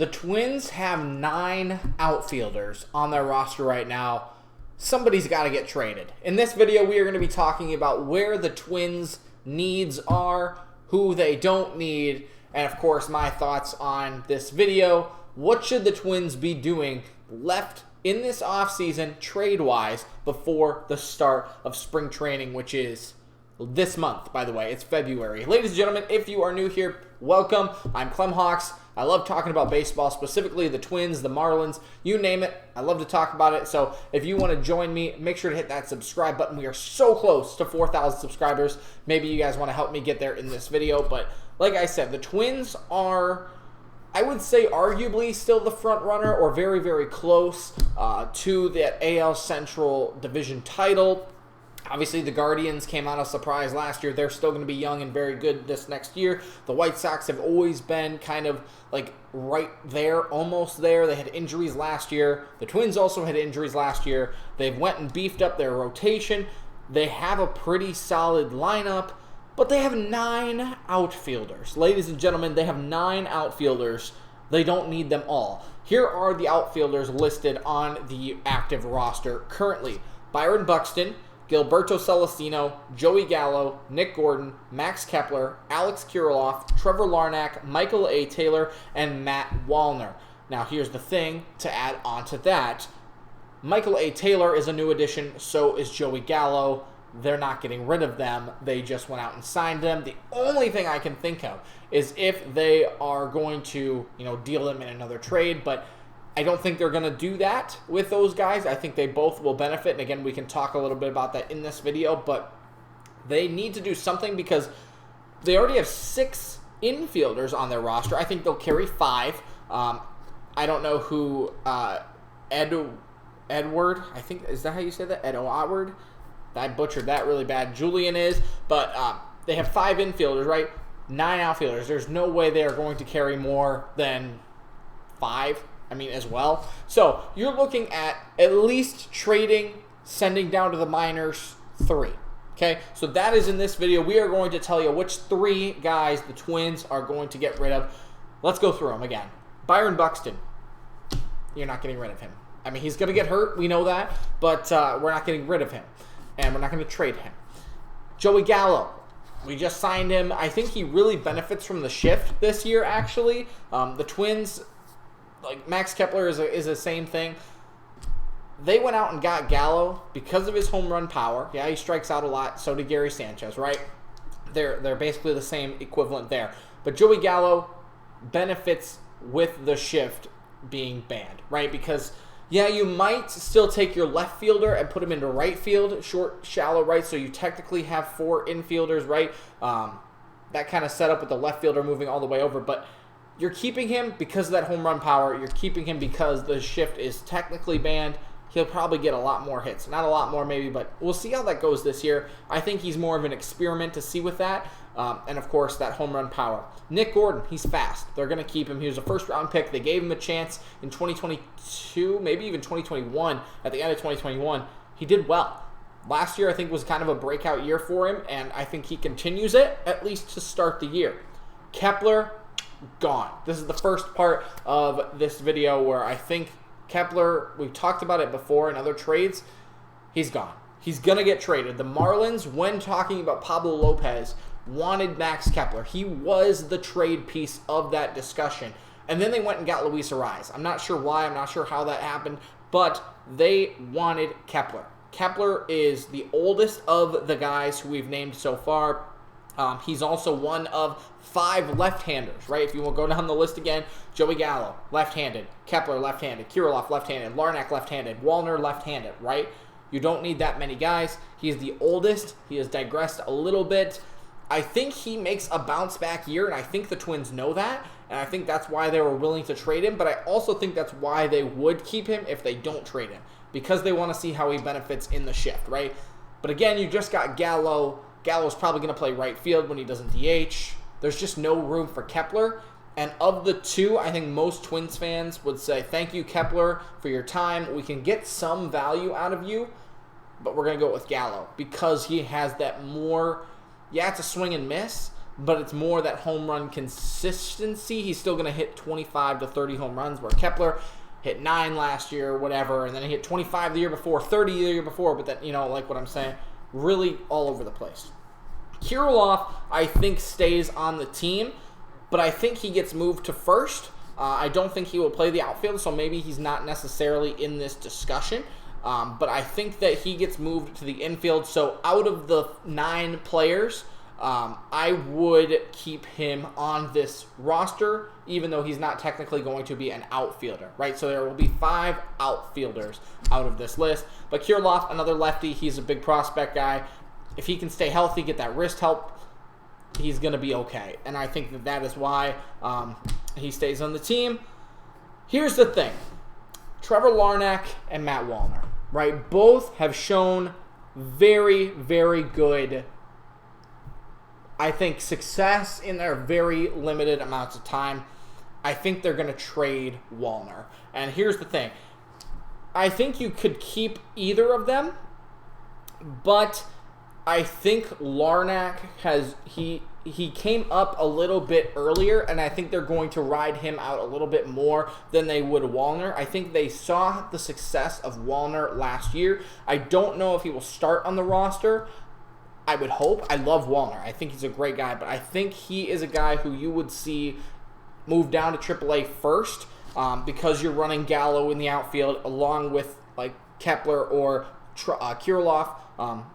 The Twins have 9 outfielders on their roster right now. Somebody's got to get traded. In this video, we are going to be talking about where the Twins' needs are, who they don't need, and of course, my thoughts on this video. What should the Twins be doing left in this offseason, trade-wise, before the start of spring training, which is this month, by the way. It's February. Ladies and gentlemen, if you are new here, welcome. I'm Clemhawks. I love talking about baseball, specifically the Twins, the Marlins, you name it. I love to talk about it. So if you want to join me, make sure to hit that subscribe button. We are so close to 4,000 subscribers. Maybe you guys want to help me get there in this video. But like I said, the Twins are, I would say, arguably still the front runner, or very, very close to the AL Central Division title. Obviously, the Guardians came out of surprise last year. They're still going to be young and very good this next year. The White Sox have always been kind of like right there, almost there. They had injuries last year. The Twins also had injuries last year. They've went and beefed up their rotation. They have a pretty solid lineup, but they have 9 outfielders. Ladies and gentlemen, they have 9 outfielders. They don't need them all. Here are the outfielders listed on the active roster currently. Byron Buxton, Gilberto Celestino, Joey Gallo, Nick Gordon, Max Kepler, Alex Kiriloff, Trevor Larnach, Michael A. Taylor, and Matt Wallner. Now, here's the thing to add on to that. Michael A. Taylor is a new addition, so is Joey Gallo. They're not getting rid of them. They just went out and signed them. The only thing I can think of is if they are going to, deal them in another trade, but I don't think they're going to do that with those guys. I think they both will benefit. And again, we can talk a little bit about that in this video. But they need to do something because they already have 6 infielders on their roster. I think they'll carry 5. I don't know who Edward, I think, is that how you say that? Edward? I butchered that really bad. Julian is. But they have 5 infielders, right? 9 outfielders. There's no way they are going to carry more than 5. As well. So you're looking at least trading, sending down to the minors 3. Okay, so that is in this video. We are going to tell you which 3 guys the Twins are going to get rid of. Let's go through them again. Byron Buxton, you're not getting rid of him. He's going to get hurt. We know that. But we're not getting rid of him. And we're not going to trade him. Joey Gallo, we just signed him. I think he really benefits from the shift this year, actually. The Twins, like Max Kepler is the same thing. They went out and got Gallo because of his home run power. Yeah, he strikes out a lot. So did Gary Sanchez, right? They're basically the same equivalent there. But Joey Gallo benefits with the shift being banned, right? Because, yeah, you might still take your left fielder and put him into right field, short, shallow right, so you technically have 4 infielders, right? That kind of setup with the left fielder moving all the way over, but you're keeping him because of that home run power. You're keeping him because the shift is technically banned. He'll probably get a lot more hits. Not a lot more maybe, but we'll see how that goes this year. I think he's more of an experiment to see with that. And, of course, that home run power. Nick Gordon, he's fast. They're going to keep him. He was a first-round pick. They gave him a chance in 2022, maybe even 2021. At the end of 2021, he did well. Last year, I think, was kind of a breakout year for him, and I think he continues it, at least to start the year. Kepler, gone. This is the first part of this video where I think Kepler, we've talked about it before in other trades, he's gone. He's going to get traded. The Marlins, when talking about Pablo Lopez, wanted Max Kepler. He was the trade piece of that discussion. And then they went and got Luis Ariz. I'm not sure why. I'm not sure how that happened. But they wanted Kepler. Kepler is the oldest of the guys who we've named so far. He's also one of 5 left-handers, right? If you will go down the list again, Joey Gallo, left-handed. Kepler, left-handed. Kiriloff, left-handed. Larnach, left-handed. Wallner, left-handed, right? You don't need that many guys. He's the oldest. He has digressed a little bit. I think he makes a bounce-back year, and I think the Twins know that, and I think that's why they were willing to trade him, but I also think that's why they would keep him if they don't trade him, because they want to see how he benefits in the shift, right? But again, you just got Gallo. Gallo's probably going to play right field when he doesn't DH. There's just no room for Kepler. And of the 2, I think most Twins fans would say, thank you, Kepler, for your time. We can get some value out of you, but we're going to go with Gallo because he has that more, yeah, it's a swing and miss, but it's more that home run consistency. He's still going to hit 25 to 30 home runs, where Kepler hit 9 last year or whatever, and then he hit 25 the year before, 30 the year before, but that, like what I'm saying, really all over the place. Kiriloff, I think, stays on the team, but I think he gets moved to first. I don't think he will play the outfield, so maybe he's not necessarily in this discussion. But I think that he gets moved to the infield. So out of the 9 players, I would keep him on this roster, even though he's not technically going to be an outfielder, right? So there will be 5 outfielders out of this list. But Kiriloff, another lefty, he's a big prospect guy. If he can stay healthy, get that wrist help, he's going to be okay. And I think that is why he stays on the team. Here's the thing. Trevor Larnach and Matt Wallner, right? Both have shown very, very good, I think, success in their very limited amounts of time. I think they're going to trade Wallner. And here's the thing. I think you could keep either of them, but I think Larnach he came up a little bit earlier, and I think they're going to ride him out a little bit more than they would Wallner. I think they saw the success of Wallner last year. I don't know if he will start on the roster. I would hope. I love Wallner. I think he's a great guy, but I think he is a guy who you would see move down to AAA first because you're running Gallo in the outfield along with like Kepler or Kiriloff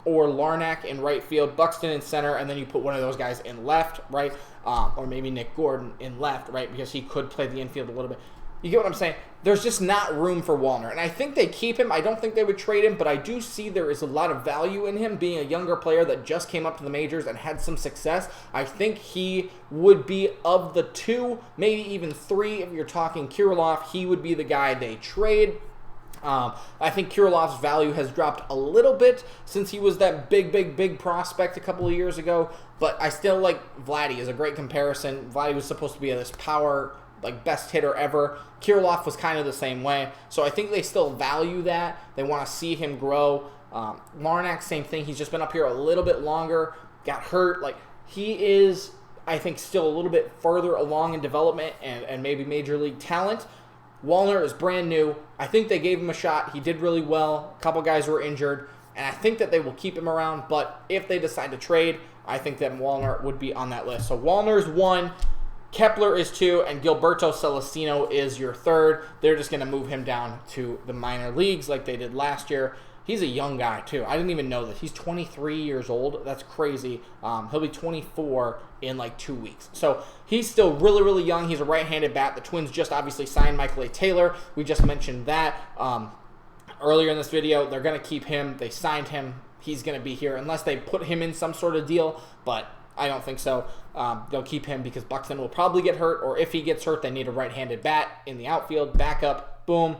or Larnach in right field, Buxton in center, and then you put one of those guys in left, right? Or maybe Nick Gordon in left, right? Because he could play the infield a little bit. You get what I'm saying? There's just not room for Wallner. And I think they keep him. I don't think they would trade him, but I do see there is a lot of value in him being a younger player that just came up to the majors and had some success. I think he would be, of the 2, maybe even 3, if you're talking Kiriloff, he would be the guy they trade. I think Kiriloff's value has dropped a little bit since he was that big prospect a couple of years ago, but I still like Vladdy as a great comparison. Vladdy was supposed to be this power, like, best hitter ever. Kiriloff was kind of the same way, so I think they still value that. They want to see him grow. Larnach, same thing. He's just been up here a little bit longer, got hurt. Like, he is, I think, still a little bit further along in development and maybe major league talent. Wallner is brand new. I think they gave him a shot. He did really well. A couple guys were injured, and I think that they will keep him around. But if they decide to trade, I think that Wallner would be on that list. So Wallner's 1, Kepler is 2, and Gilberto Celestino is your 3rd. They're just going to move him down to the minor leagues like they did last year. He's a young guy, too. I didn't even know that. He's 23 years old. That's crazy. He'll be 24 in like 2 weeks. So he's still really, really young. He's a right-handed bat. The Twins just obviously signed Michael A. Taylor. We just mentioned that earlier in this video. They're going to keep him. They signed him. He's going to be here unless they put him in some sort of deal, but I don't think so. They'll keep him because Buxton will probably get hurt, or if he gets hurt, they need a right-handed bat in the outfield. Backup, boom.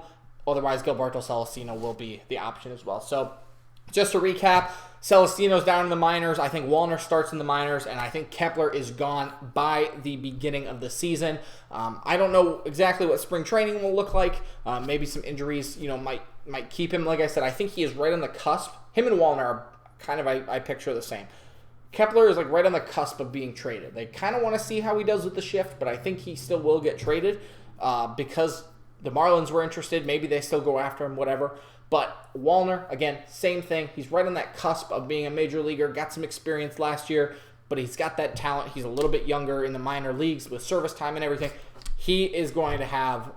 Otherwise, Gilberto Celestino will be the option as well. So, just to recap, Celestino's down in the minors. I think Wallner starts in the minors, and I think Kepler is gone by the beginning of the season. I don't know exactly what spring training will look like. Maybe some injuries, might keep him. Like I said, I think he is right on the cusp. Him and Wallner are kind of, I picture the same. Kepler is like right on the cusp of being traded. They kind of want to see how he does with the shift, but I think he still will get traded because the Marlins were interested. Maybe they still go after him, whatever. But Wallner, again, same thing. He's right on that cusp of being a major leaguer. Got some experience last year, but he's got that talent. He's a little bit younger in the minor leagues with service time and everything. He is going to have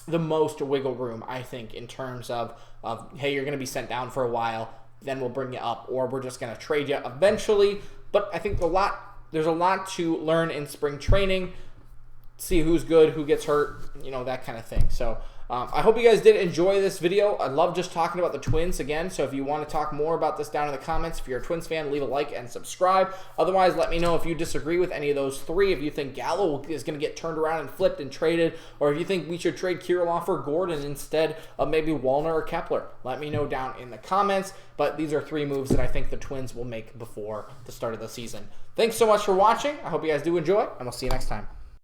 the most wiggle room, I think, in terms of hey, you're going to be sent down for a while, then we'll bring you up, or we're just going to trade you eventually. But I think there's a lot to learn in spring training. See who's good, who gets hurt, that kind of thing. So I hope you guys did enjoy this video. I love just talking about the Twins again. So if you want to talk more about this down in the comments, if you're a Twins fan, leave a like and subscribe. Otherwise, let me know if you disagree with any of those 3. If you think Gallo is going to get turned around and flipped and traded, or if you think we should trade Kiriloff or Gordon instead of maybe Wallner or Kepler. Let me know down in the comments. But these are 3 moves that I think the Twins will make before the start of the season. Thanks so much for watching. I hope you guys do enjoy, and we'll see you next time.